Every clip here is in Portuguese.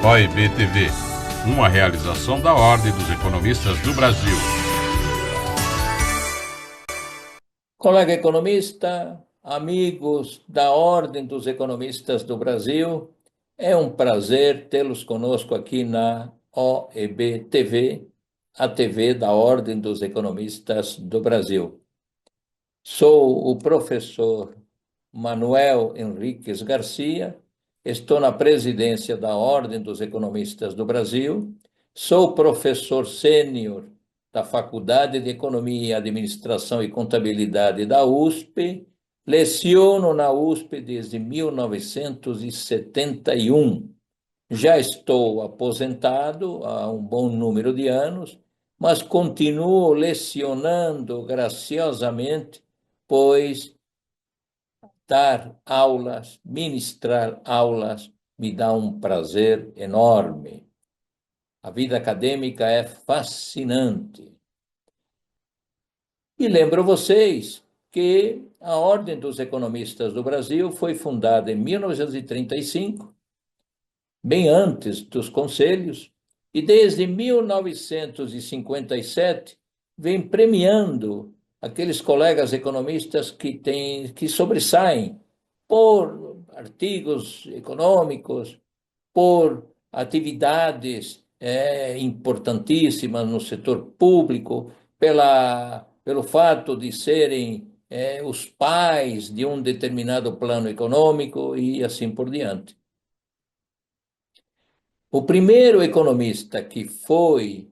OEB-TV, uma realização da Ordem dos Economistas do Brasil. Colega economista, amigos da Ordem dos Economistas do Brasil, é um prazer tê-los conosco aqui na OEB-TV, a TV da Ordem dos Economistas do Brasil. Sou o professor Manuel Henriques Garcia, estou na presidência da Ordem dos Economistas do Brasil, sou professor sênior da Faculdade de Economia, Administração e Contabilidade da USP, leciono na USP desde 1971. Já estou aposentado há um bom número de anos, mas continuo lecionando graciosamente, pois dar aulas, ministrar aulas, me dá um prazer enorme. A vida acadêmica é fascinante. E lembro vocês que a Ordem dos Economistas do Brasil foi fundada em 1935, bem antes dos conselhos, e desde 1957 vem premiando aqueles colegas economistas que sobressaem por artigos econômicos, por atividades importantíssimas no setor público, pelo fato de serem os pais de um determinado plano econômico e assim por diante. O primeiro economista que foi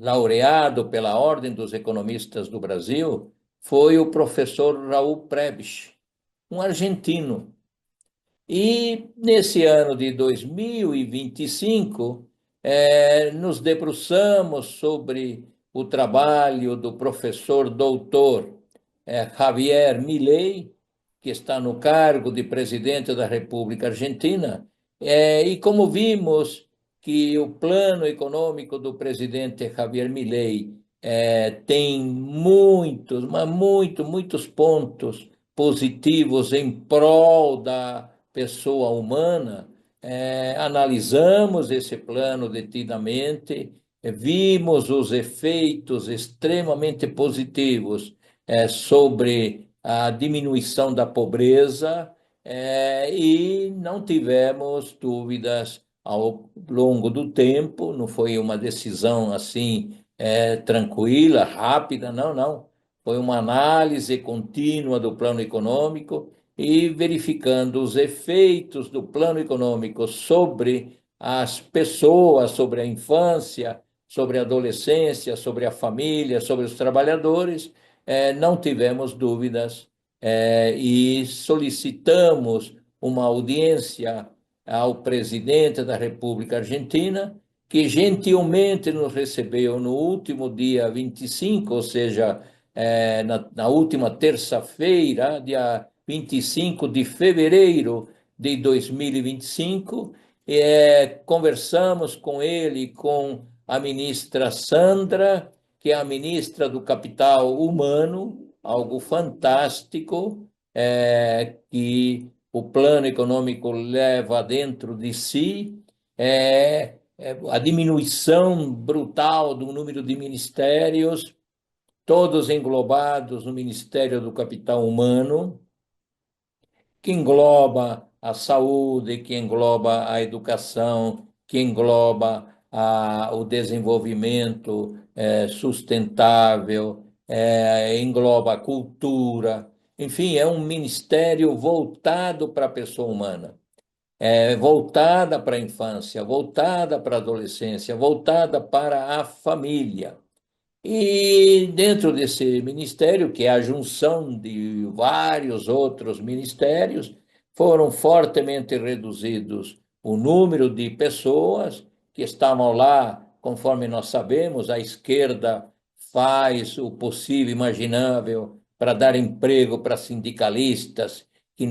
laureado pela Ordem dos Economistas do Brasil foi o professor Raul Prebisch, um argentino. E nesse ano de 2025, nos debruçamos sobre o trabalho do professor doutor Javier Milei, que está no cargo de presidente da República Argentina, e como vimos que o plano econômico do presidente Javier Milei tem muitos pontos positivos em prol da pessoa humana, analisamos esse plano detidamente, vimos os efeitos extremamente positivos sobre a diminuição da pobreza, e não tivemos dúvidas ao longo do tempo, não foi uma decisão assim tranquila, rápida, não. Foi uma análise contínua do plano econômico e verificando os efeitos do plano econômico sobre as pessoas, sobre a infância, sobre a adolescência, sobre a família, sobre os trabalhadores, não tivemos dúvidas e solicitamos uma audiência ao presidente da República Argentina, que gentilmente nos recebeu no último dia 25, ou seja, na última terça-feira, dia 25 de fevereiro de 2025, conversamos com ele, com a ministra Sandra, que é a ministra do Capital Humano, algo fantástico, que o plano econômico leva dentro de si, a diminuição brutal do número de ministérios, todos englobados no Ministério do Capital Humano, que engloba a saúde, que engloba a educação, que engloba o desenvolvimento sustentável, engloba a cultura. Enfim, é um ministério voltado para a pessoa humana, voltada para a infância, voltada para a adolescência, voltada para a família. E dentro desse ministério, que é a junção de vários outros ministérios, foram fortemente reduzidos o número de pessoas que estavam lá, conforme nós sabemos, a esquerda faz o possível, imaginável, para dar emprego para sindicalistas que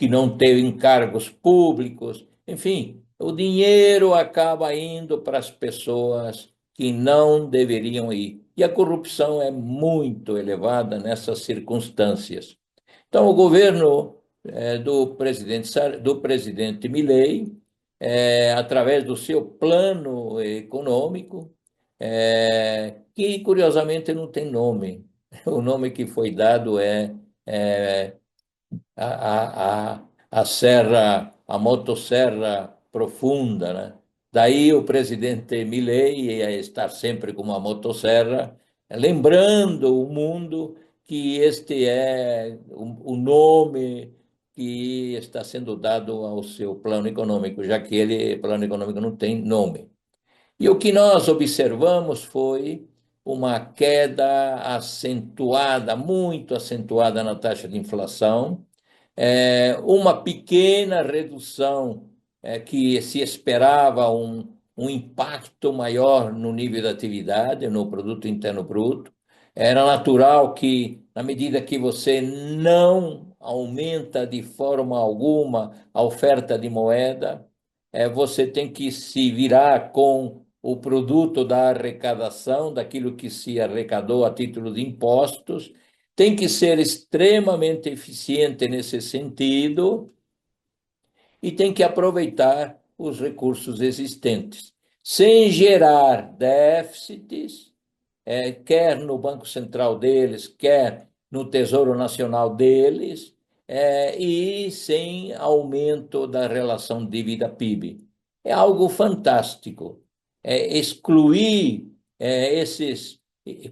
não têm cargos públicos, enfim, o dinheiro acaba indo para as pessoas que não deveriam ir. E a corrupção é muito elevada nessas circunstâncias. Então, o governo do presidente Milei, através do seu plano econômico, que curiosamente não tem nome. O nome que foi dado é a serra, a motosserra profunda, né? Daí o presidente Milei está sempre com uma motosserra, lembrando o mundo que este é o nome que está sendo dado ao seu plano econômico, já que ele, plano econômico, não tem nome. E o que nós observamos foi uma queda acentuada, muito acentuada na taxa de inflação, uma pequena redução, que se esperava um impacto maior no nível da atividade, no produto interno bruto. Era natural que, na medida que você não aumenta de forma alguma a oferta de moeda, você tem que se virar com o produto da arrecadação, daquilo que se arrecadou a título de impostos, tem que ser extremamente eficiente nesse sentido e tem que aproveitar os recursos existentes, sem gerar déficits, quer no Banco Central deles, quer no Tesouro Nacional deles, e sem aumento da relação dívida-PIB. É algo fantástico. Excluir esses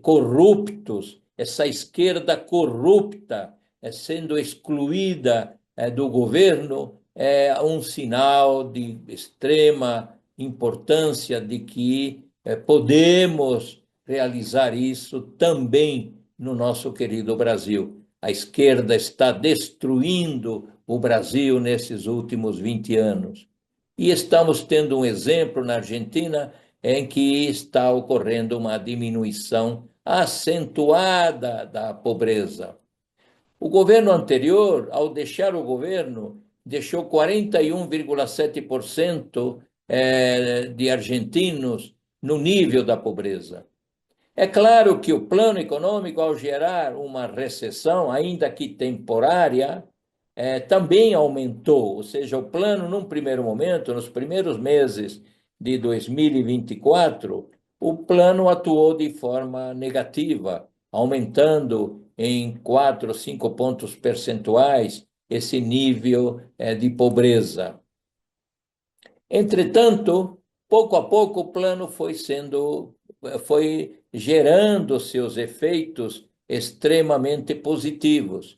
corruptos, essa esquerda corrupta sendo excluída do governo, é um sinal de extrema importância de que podemos realizar isso também no nosso querido Brasil. A esquerda está destruindo o Brasil nesses últimos 20 anos. E estamos tendo um exemplo na Argentina em que está ocorrendo uma diminuição acentuada da pobreza. O governo anterior, ao deixar o governo, deixou 41,7% de argentinos no nível da pobreza. É claro que o plano econômico, ao gerar uma recessão, ainda que temporária, também aumentou. Ou seja, o plano, num primeiro momento, nos primeiros meses de 2024, o plano atuou de forma negativa, aumentando em 4 ou 5 pontos percentuais esse nível de pobreza. Entretanto, pouco a pouco o plano foi gerando seus efeitos extremamente positivos.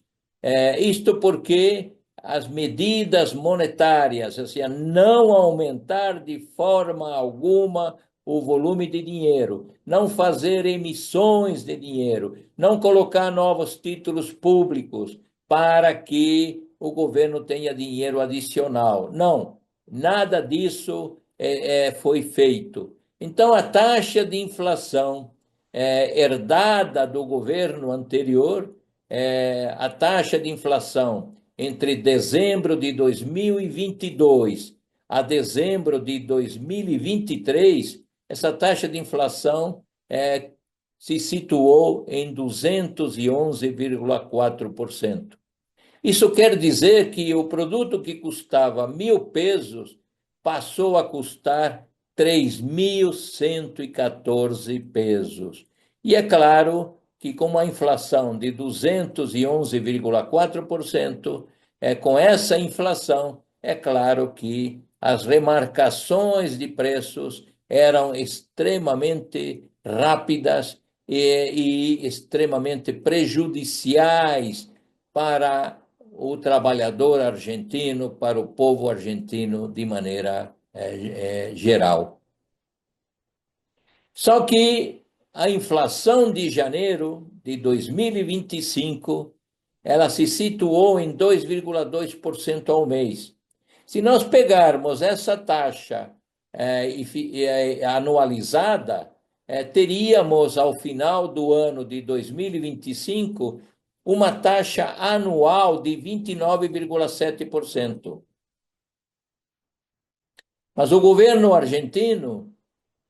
Isto porque as medidas monetárias, ou seja, não aumentar de forma alguma o volume de dinheiro, não fazer emissões de dinheiro, não colocar novos títulos públicos para que o governo tenha dinheiro adicional. Não, nada disso foi feito. Então, a taxa de inflação herdada do governo anterior, a taxa de inflação entre dezembro de 2022 a dezembro de 2023, essa taxa de inflação se situou em 211,4%. Isso quer dizer que o produto que custava 1.000 pesos passou a custar 3.114 pesos. E é claro que com uma inflação de 211,4%, com essa inflação, é claro que as remarcações de preços eram extremamente rápidas e extremamente prejudiciais para o trabalhador argentino, para o povo argentino de maneira geral. Só que a inflação de janeiro de 2025, ela se situou em 2,2% ao mês. Se nós pegarmos essa taxa anualizada, teríamos, ao final do ano de 2025, uma taxa anual de 29,7%. Mas o governo argentino,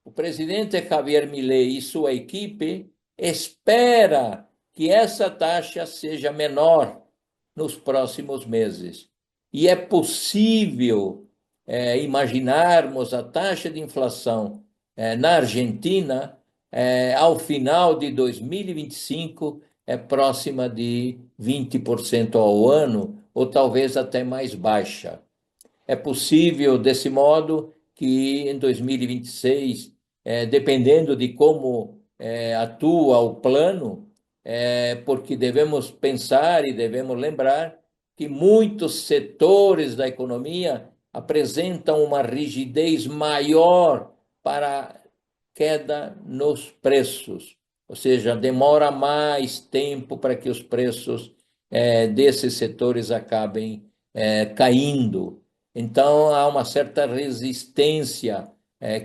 o presidente Javier Milei e sua equipe, espera que essa taxa seja menor nos próximos meses. E é possível imaginarmos a taxa de inflação na Argentina, ao final de 2025, próxima de 20% ao ano, ou talvez até mais baixa. É possível, desse modo, que em 2026, dependendo de como atua o plano, porque devemos pensar e devemos lembrar que muitos setores da economia apresentam uma rigidez maior para queda nos preços, ou seja, demora mais tempo para que os preços desses setores acabem caindo. Então, há uma certa resistência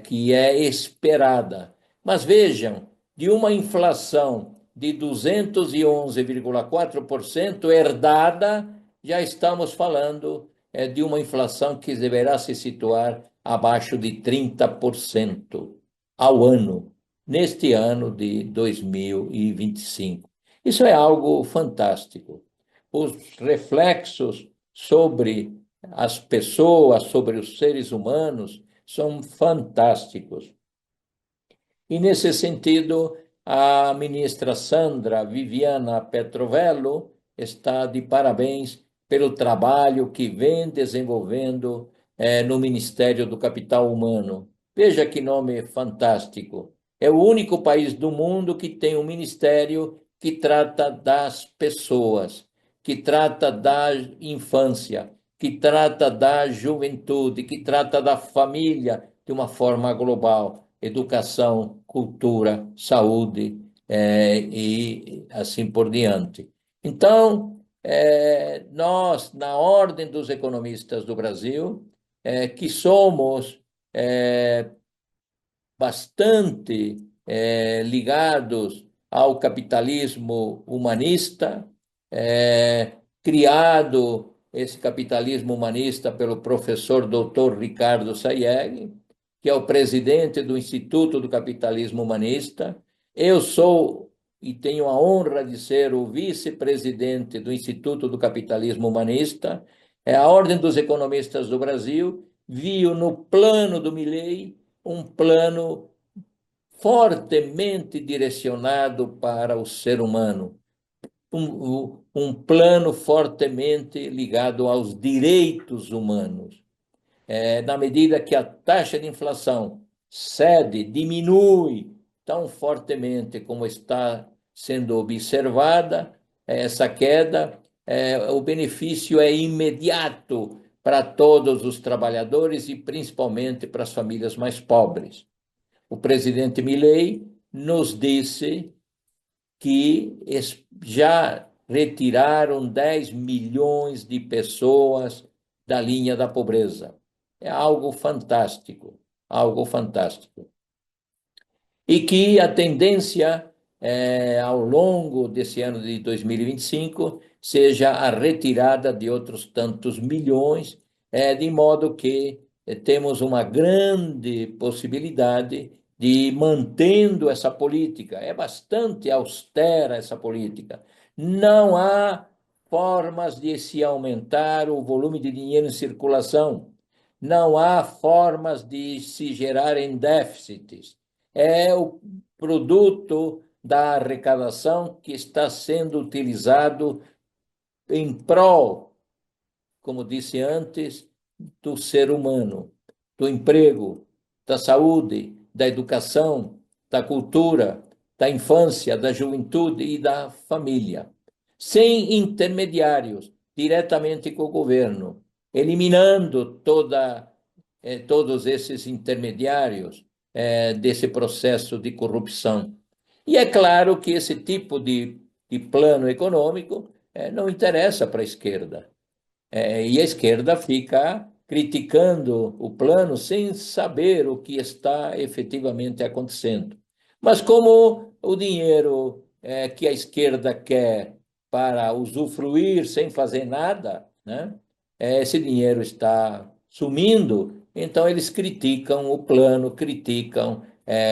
que é esperada. Mas vejam, de uma inflação de 211,4% herdada, já estamos falando de uma inflação que deverá se situar abaixo de 30% ao ano, neste ano de 2025. Isso é algo fantástico. Os reflexos sobre as pessoas, sobre os seres humanos, são fantásticos. E, nesse sentido, a ministra Sandra Viviana Petrovello está de parabéns pelo trabalho que vem desenvolvendo no Ministério do Capital Humano. Veja que nome fantástico. É o único país do mundo que tem um ministério que trata das pessoas, que trata da infância, que trata da juventude, que trata da família de uma forma global. Educação, cultura, saúde e assim por diante. Então, nós, na Ordem dos Economistas do Brasil, que somos bastante ligados ao capitalismo humanista, criado esse capitalismo humanista pelo professor Dr. Ricardo Sayegh, que é o presidente do Instituto do Capitalismo Humanista. Eu sou e tenho a honra de ser o vice-presidente do Instituto do Capitalismo Humanista. A Ordem dos Economistas do Brasil viu no plano do Milei um plano fortemente direcionado para o ser humano, um plano fortemente ligado aos direitos humanos. Na medida que a taxa de inflação cede, diminui tão fortemente como está sendo observada, essa queda, o benefício é imediato para todos os trabalhadores e principalmente para as famílias mais pobres. O presidente Milei nos disse que já retiraram 10 milhões de pessoas da linha da pobreza. É algo fantástico, algo fantástico. E que a tendência ao longo desse ano de 2025 seja a retirada de outros tantos milhões, de modo que temos uma grande possibilidade de ir mantendo essa política. É bastante austera essa política. Não há formas de se aumentar o volume de dinheiro em circulação. Não há formas de se gerarem déficits. É o produto da arrecadação que está sendo utilizado em prol, como disse antes, do ser humano, do emprego, da saúde, da educação, da cultura, da infância, da juventude e da família, sem intermediários, diretamente com o governo, eliminando todos esses intermediários desse processo de corrupção. E é claro que esse tipo de plano econômico não interessa para a esquerda. E a esquerda fica criticando o plano sem saber o que está efetivamente acontecendo. Mas como o dinheiro que a esquerda quer para usufruir sem fazer nada, né? Esse dinheiro está sumindo, então eles criticam o plano, criticam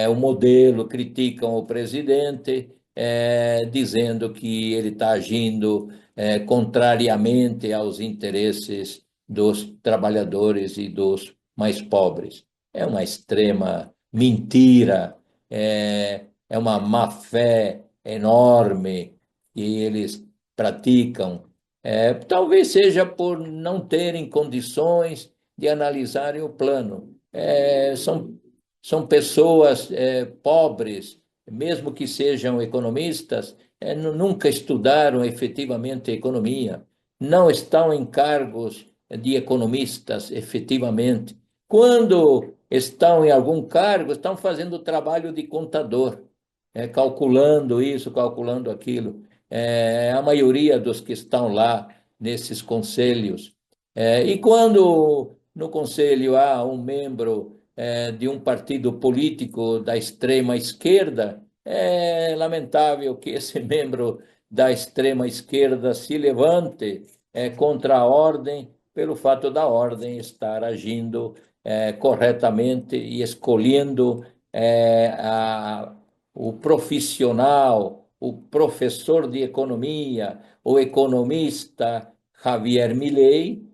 o modelo, criticam o presidente, dizendo que ele está agindo contrariamente aos interesses dos trabalhadores e dos mais pobres. É uma extrema mentira, é uma má-fé enorme que eles praticam. Talvez seja por não terem condições de analisarem o plano. São pessoas pobres, mesmo que sejam economistas, nunca estudaram efetivamente economia, não estão em cargos de economistas efetivamente. Quando estão em algum cargo, estão fazendo trabalho de contador, calculando isso, calculando aquilo. A maioria dos que estão lá nesses conselhos. E quando no conselho há um membro de um partido político da extrema esquerda, é lamentável que esse membro da extrema esquerda se levante contra a ordem pelo fato da ordem estar agindo corretamente e escolhendo o profissional, o professor de economia, o economista Javier Milei,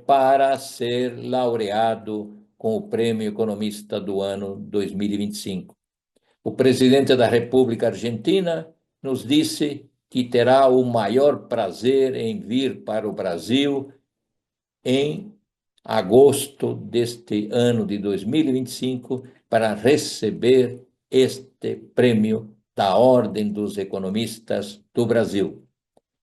para ser laureado com o Prêmio Economista do ano 2025. O presidente da República Argentina nos disse que terá o maior prazer em vir para o Brasil em agosto deste ano de 2025 para receber este prêmio da Ordem dos Economistas do Brasil.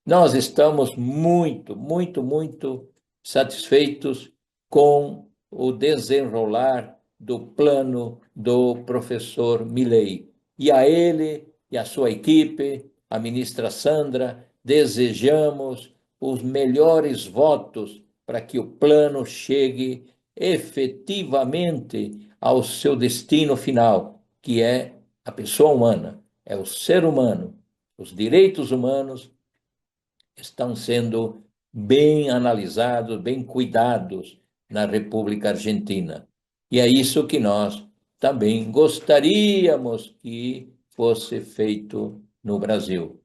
Nós estamos muito, muito, muito satisfeitos com o desenrolar do plano do professor Milei. E a ele e a sua equipe, a ministra Sandra, desejamos os melhores votos para que o plano chegue efetivamente ao seu destino final, que é a pessoa humana, é o ser humano. Os direitos humanos estão sendo bem analisados, bem cuidados na República Argentina. E é isso que nós também gostaríamos que fosse feito no Brasil.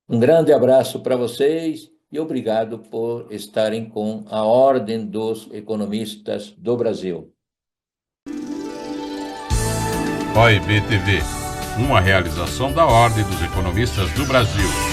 Um grande abraço para vocês e obrigado por estarem com a Ordem dos Economistas do Brasil. OIB TV, uma realização da Ordem dos Economistas do Brasil.